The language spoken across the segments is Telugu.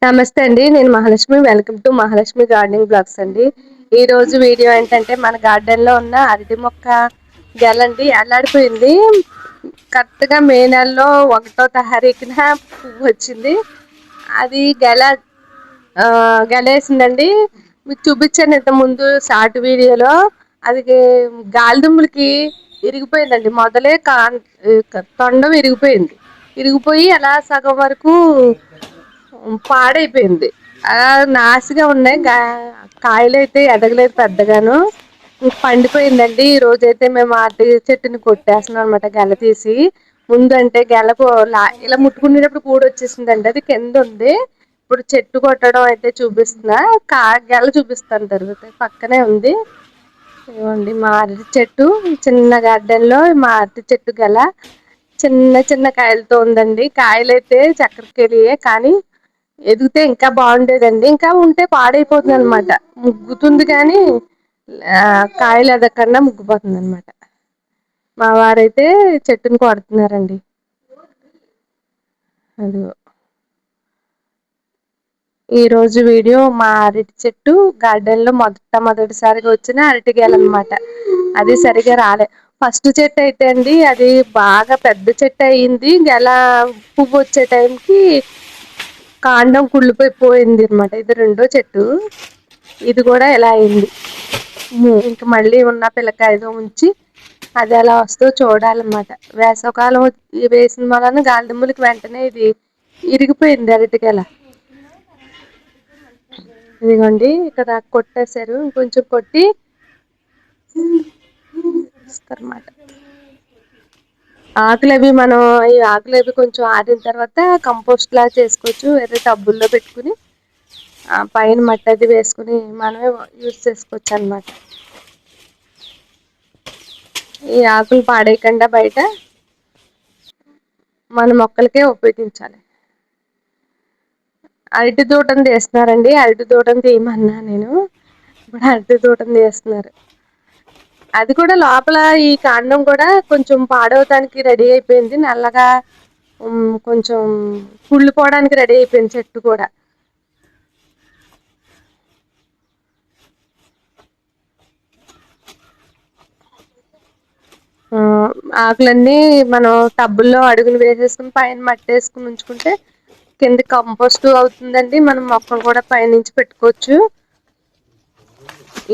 నమస్తే అండి. నేను Mahalakshmi. Welcome to Mahalakshmi gardening blogs అండి. ఈ రోజు వీడియో ఏంటంటే మన గార్డెన్ లో ఉన్న అరటి మొక్క గెలండి ఎలాడిపోయింది. కరెక్ట్ గా మే నెలలో 1వ తారీఖున పువ్వు వచ్చింది. అది గెలేసిందండి. మీకు చూపించాను ఇంత ముందు షార్ట్ వీడియోలో. అది గాలిదుమ్ములకి ఇరిగిపోయిందండి. మొదలే తొండం ఇరిగిపోయి అలా సగం వరకు పాడైపోయింది. నాసిగా ఉన్నాయి. కాయలు అయితే ఎదగలేదు పెద్దగాను. ఇంక పండిపోయిందండి. ఈ రోజైతే మేము అరటి చెట్టుని కొట్టేస్తున్నాం అనమాట. గెల తీసి ముందు అంటే గెలకు ఇలా ముట్టుకునేటప్పుడు పూడి వచ్చేసిందండి. అది కింద ఉంది. ఇప్పుడు చెట్టు కొట్టడం అయితే చూపిస్తున్నా. గెల చూపిస్తాను తర్వాత. పక్కనే ఉంది. ఇవ్వండి మా అరటి చెట్టు. చిన్న గార్డెన్ లో మా అరటి చెట్టు గెల చిన్న చిన్న కాయలతో ఉందండి. కాయలైతే చక్కరకెలియే కానీ ఎదిగితే ఇంకా బాగుండేదండి. ఇంకా ఉంటే పాడైపోతుంది అనమాట. ముగ్గుతుంది కానీ కాయలు ఎదగకుండా ముగ్గిపోతుంది అనమాట. మా వారైతే చెట్టుని కొడుతున్నారండి. అదిగో ఈ రోజు వీడియో మా అరటి చెట్టు గార్డెన్ లో మొదటిసారిగా వచ్చిన అరటి గెల అనమాట. అది సరిగా రాలే. ఫస్ట్ చెట్టు అయితే అండి అది బాగా పెద్ద చెట్టు అయింది. గెల పువ్వు వచ్చే టైంకి కాండం కుళ్ళిపోయింది అనమాట. ఇది రెండో చెట్టు. ఇది కూడా ఎలా అయింది. ఇంక మళ్ళీ ఉన్న పిల్లకాయలు ఉంచి అది ఎలా వస్తుందో చూడాలన్నమాట. వేసవకాలం వేసిన వలన గాలిదుమ్ములకి వెంటనే ఇది ఇరిగిపోయింది అరటి గెల. ఇదిగోండి ఇక్కడ కొట్టేశారు. ఇంకొంచెం కొట్టి ఇస్తారన్నమాట. ఈ ఆకులు అవి కొంచెం ఆరిన తర్వాత కంపోస్ట్ లా చేసుకోవచ్చు. వేరే టబ్బుల్లో పెట్టుకుని పైన మట్టి అది వేసుకుని మనమే యూజ్ చేసుకోవచ్చు అన్నమాట. ఈ ఆకులు పాడేయకుండా బయట మన మొక్కలకే ఉపయోగించాలి. అరటి తోటను తీస్తున్నారండి. అరటి తోటను తీయమన్నా నేను. ఇప్పుడు అరటి తోటను తీస్తున్నారు. అది కూడా లోపల ఈ కాండం కూడా కొంచెం పాడవటానికి రెడీ అయిపోయింది. నల్లగా కొంచెం కుళ్ళిపోవడానికి రెడీ అయిపోయింది చెట్టు కూడా. ఆకులన్నీ మనం టబ్బుల్లో అడుగులు వేసేసుకుని పైన మట్టి వేసుకుని ఉంచుకుంటే కింద కంపోస్ట్ అవుతుందండి. మనం మొక్కలు కూడా పైనుంచి పెట్టుకోవచ్చు.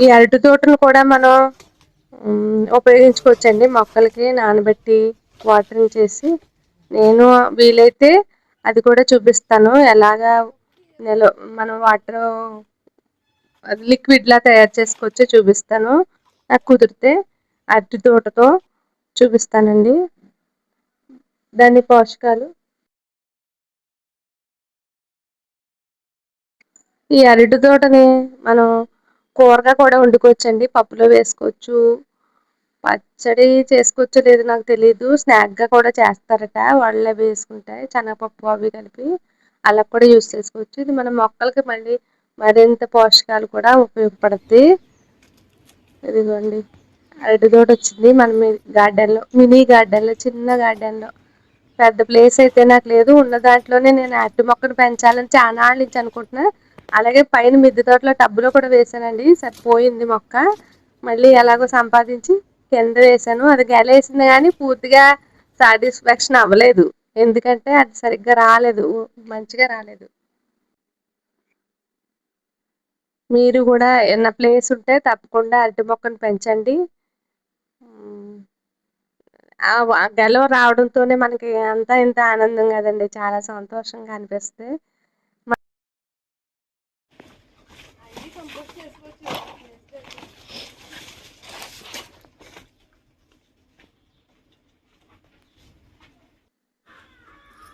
ఈ అరటి తోటను కూడా మనం ఉపయోగించుకోవచ్చండి. మొక్కలకి నానబెట్టి వాటరింగ్ చేసి నేను వీలైతే అది కూడా చూపిస్తాను. ఎలాగా మనం వాటర్ లిక్విడ్ లా తయారు చేసుకోవచ్చో చూపిస్తాను. నాకు కుదిరితే అరటి తోటతో చూపిస్తానండి. దాని పోషకాలు ఈ అరటి తోటని మనం కూరగా కూడా వండుకోవచ్చండి. పప్పులో వేసుకోవచ్చు. పచ్చడి చేసుకోవచ్చో లేదో నాకు తెలీదు. స్నాక్ గా కూడా చేస్తారట. వాళ్ళు అవి వేసుకుంటే శనగపప్పు అవి కలిపి అలా కూడా యూజ్ చేసుకోవచ్చు. ఇది మన మొక్కలకి మరింత పోషకాలు కూడా ఉపయోగపడుద్ది. ఇదిగోండి అరటి తోట వచ్చింది మన గార్డెన్ లో. మినీ గార్డెన్ లో, చిన్న గార్డెన్ లో. పెద్ద ప్లేస్ అయితే నాకు లేదు. ఉన్న దాంట్లోనే నేను అరటి మొక్కను పెంచాలని చానాళ్ళ నుంచి అనుకుంటున్నా. అలాగే పైన మిద్దె తోటలో టబ్బులో కూడా వేసానండి. సరిపోయింది మొక్క. మళ్ళీ ఎలాగో సంపాదించి కింద వేసాను. అది గెలేసింది కానీ పూర్తిగా సాటిస్ఫాక్షన్ అవ్వలేదు. ఎందుకంటే అది సరిగ్గా రాలేదు. మంచిగా రాలేదు. మీరు కూడా ఏమన్నా ప్లేస్ ఉంటే తప్పకుండా అరటి మొక్కను పెంచండి. గెలవ రావడంతోనే మనకి అంతా ఇంత ఆనందం కదండి. చాలా సంతోషంగా అనిపిస్తుంది.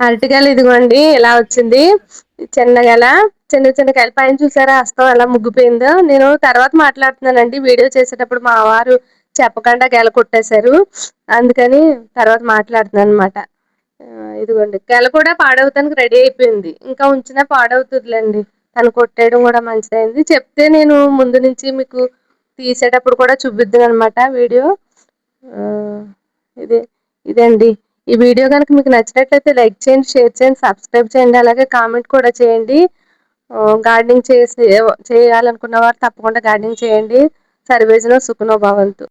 అరటికాయలు ఇదిగోండి ఇలా వచ్చింది. చిన్న గెల, చిన్న చిన్న కాయలు. పైన చూసారా హస్తం ఎలా ముగ్గిపోయిందో. నేను తర్వాత మాట్లాడుతున్నానండి. వీడియో చేసేటప్పుడు మా వారు చెప్పకుండా గెల కొట్టేశారు. అందుకని తర్వాత మాట్లాడుతున్నాను అనమాట. ఇదిగోండి గెల కూడా పాడవటానికి రెడీ అయిపోయింది. ఇంకా ఉంచినా పాడవుతుందిలేండి. తను కొట్టేయడం కూడా మంచిదైంది. చెప్తే నేను ముందు నుంచి మీకు తీసేటప్పుడు కూడా చూపిద్దును అనమాట వీడియో. ఇదే ఇదండి. ఈ వీడియో కనుక మీకు నచ్చినట్లయితే లైక్ చేయండి, షేర్ చేయండి, సబ్స్క్రైబ్ చేయండి. అలాగే కామెంట్ కూడా చేయండి. గార్డెనింగ్ చేయాలనుకున్న వారు తప్పకుండా గార్డెనింగ్ చేయండి. సర్వేజన సుఖనో భవంతు.